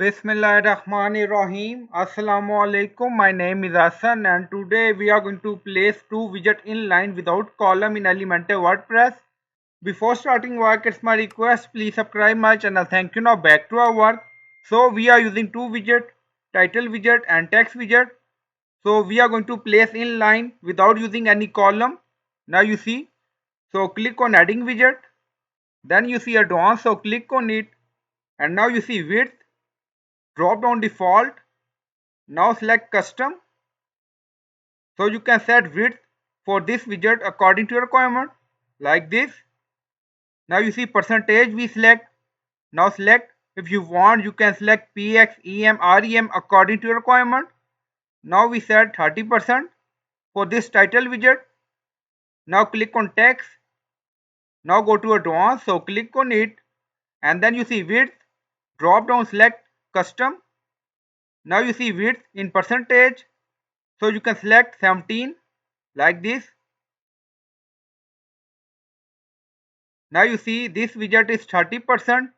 Bismillahirrahmanirrahim. Assalamu alaikum. My name is Hassan and today we are going to place two widgets in line without column in Elementor WordPress. Before starting work, it's my request, please subscribe my channel. Thank you. Now back to our work. So we are using two widgets, title widget and text widget. So we are going to place in line without using any column. Now you see. So click on adding widget. Then you see advanced. So click on it. And now you see width. Drop down default. Now select custom. So you can set width for this widget according to your requirement like this. Now you see percentage we select. Now select, if you want you can select px, em, rem according to your requirement. Now we set 30% for this title widget. Now click on text. Now go to advanced, so click on it and then you see width. Drop down select custom. Now you see width in percentage. So you can select 17 like this. Now you see this widget is 30%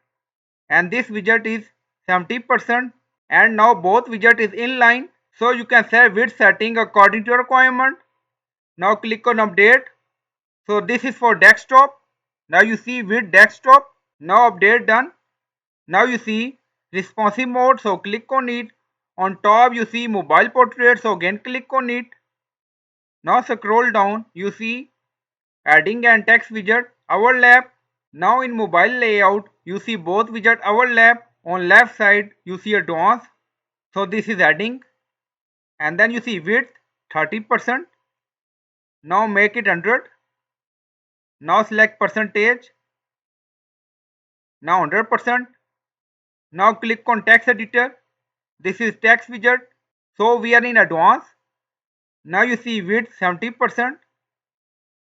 and this widget is 70%, and now both widget is inline, so you can set width setting according to your requirement. Now click on update. So this is for desktop. Now you see width desktop. Now update done. Now you see responsive mode, so click on it. On top you see mobile portrait, so again click on it. Now scroll down, you see adding and text widget overlap. Now in mobile layout, you see both widget overlap. On left side, you see advanced. So this is adding. And then you see width 30%. Now make it 100. Now select percentage. Now 100%. Now click on text editor. This is text widget. So we are in advanced. Now you see width 70%.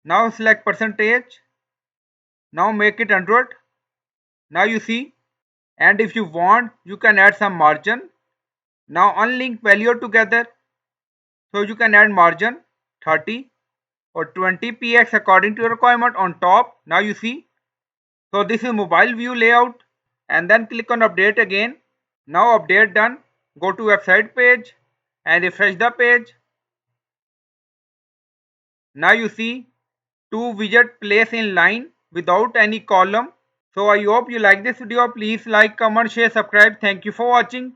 Now select percentage. Now make it 100. Now you see, and if you want you can add some margin. Now unlink value together, so you can add margin 30 or 20 px according to your requirement on top. Now you see, so this is mobile view layout, and then click on update again. Now update done. Go to website page and refresh the page. Now you see two widget place in line without any column. So I hope you like this video. Please like, comment, share, subscribe. Thank you for watching.